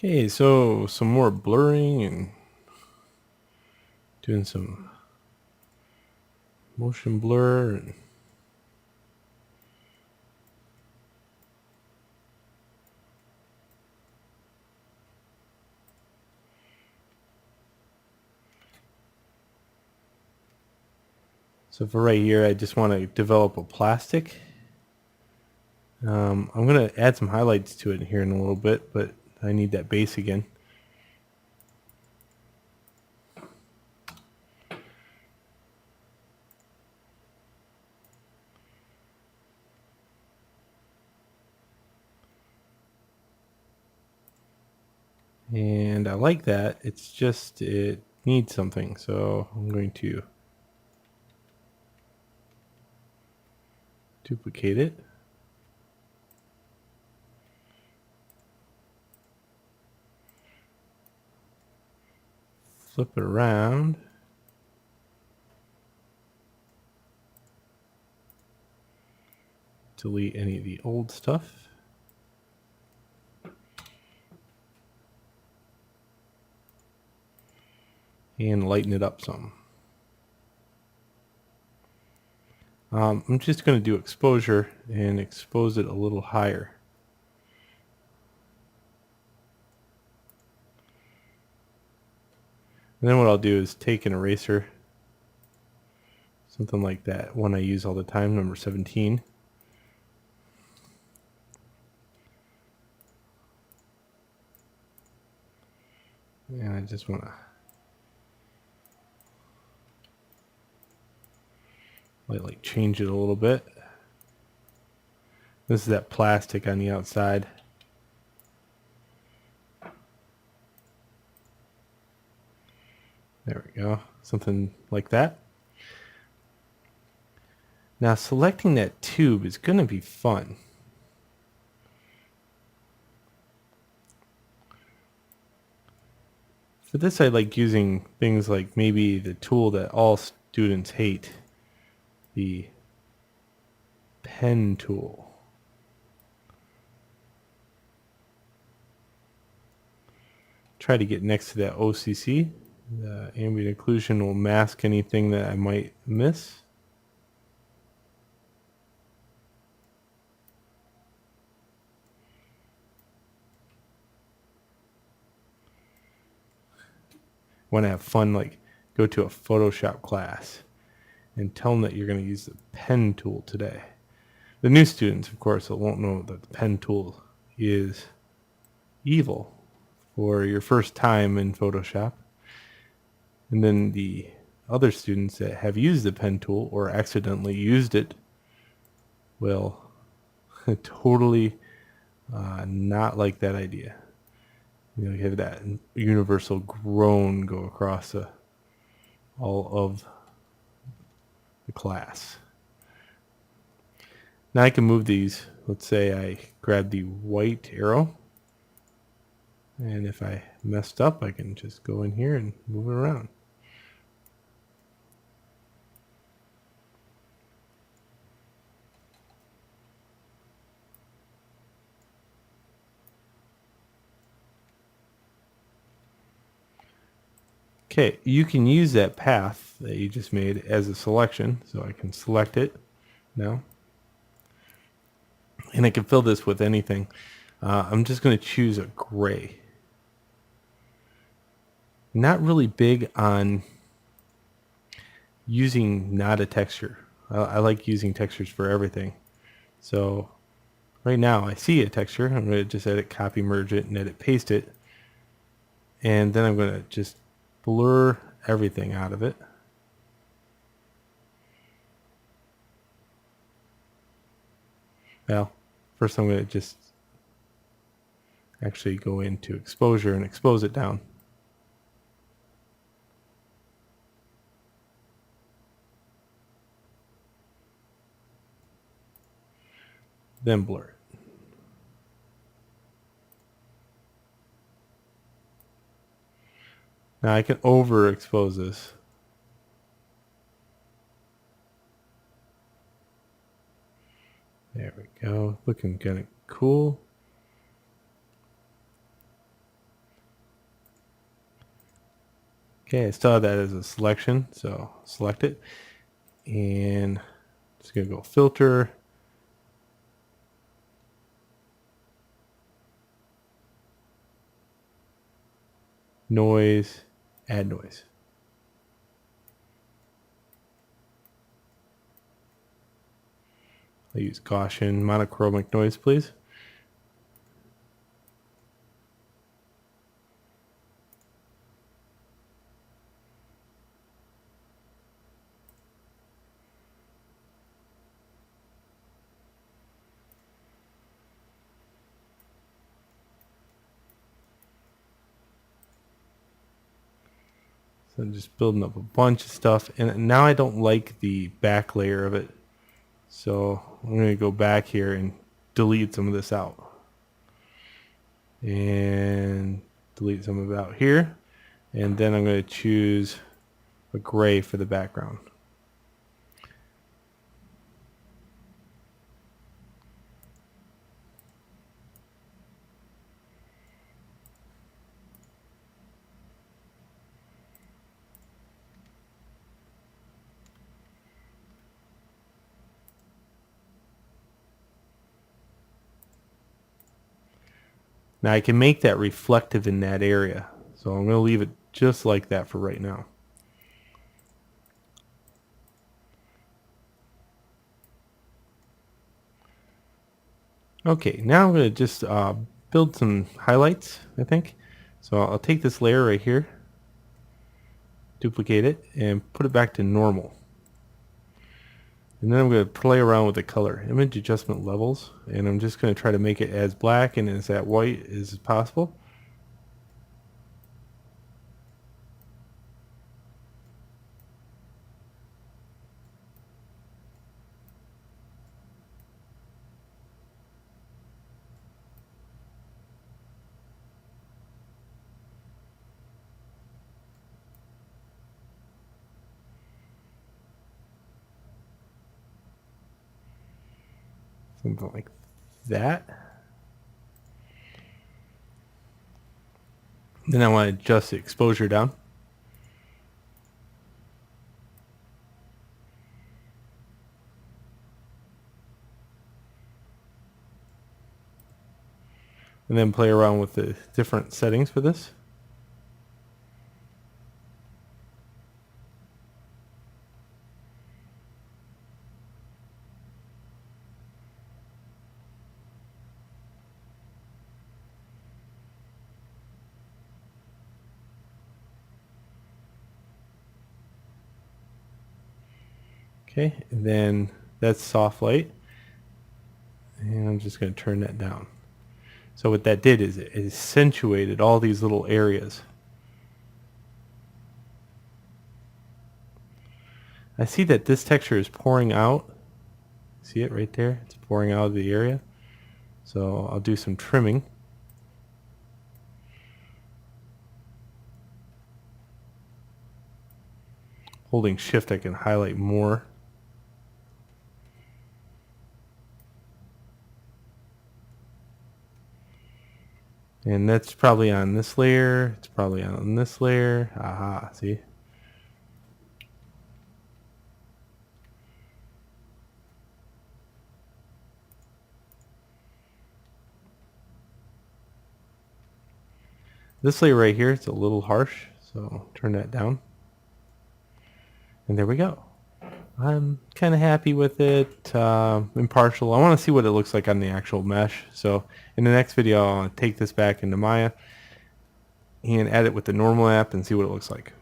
Okay, so some more blurring and doing some motion blur. So for right here, I just want to develop a plastic. I'm going to add some highlights to it here in a little bit, but I need that base again. And I like that. It's just, it needs something. So I'm going to duplicate it. Flip it around. Delete any of the old stuff. And lighten it up some. I'm just going to do exposure and expose it a little higher. And then what I'll do is take an eraser, something like that, one I use all the time, number 17. And I just want to like change it a little bit. This is that plastic on the outside. There we go, something like that. Now selecting that tube is going to be fun. For this, I like using things like maybe the tool that all students hate, the pen tool. Try to get next to that OCC. The ambient occlusion will mask anything that I might miss. Want to have fun, like go to a Photoshop class and tell them that you're going to use the pen tool today. The new students, of course, won't know that the pen tool is evil for your first time in Photoshop. And then the other students that have used the pen tool or accidentally used it will totally not like that idea. You have that universal groan go across all of the class. Now I can move these. Let's say I grab the white arrow, and if I messed up, I can just go in here and move it around. Okay, you can use that path that you just made as a selection, so I can select it now. And I can fill this with anything. I'm just going to choose a gray. Not really big on using not a texture. I like using textures for everything. So right now I see a texture. I'm going to just edit, copy, merge it, and edit, paste it. And then I'm going to just blur everything out of it. Well, first I'm going to just actually go into exposure and expose it down. Then blur it. Now I can overexpose this. There we go. Looking kind of cool. Okay, I still have that as a selection, so select it. And just going to go filter. Noise, add noise. I'll use Gaussian monochromatic noise, please. So I'm just building up a bunch of stuff, and now I don't like the back layer of it. So I'm going to go back here and delete some of this out. And delete some of it out here. And then I'm going to choose a gray for the background. Now I can make that reflective in that area. So I'm going to leave it just like that for right now. Okay, now I'm going to just build some highlights, I think. So I'll take this layer right here, duplicate it, and put it back to normal. And then I'm going to play around with the color, image adjustment levels, and I'm just going to try to make it as black and as that white as possible. Something like that. Then I want to adjust the exposure down. And then play around with the different settings for this. Okay, and then that's soft light. And I'm just going to turn that down. So what that did is it accentuated all these little areas. I see that this texture is pouring out. See it right there? It's pouring out of the area. So I'll do some trimming. Holding shift, I can highlight more. And that's probably on this layer. It's probably on this layer. Aha, see? This layer right here, it's a little harsh, so turn that down. And there we go. I'm kind of happy with it, impartial. I want to see what it looks like on the actual mesh. So in the next video, I'll take this back into Maya and add it with the normal app and see what it looks like.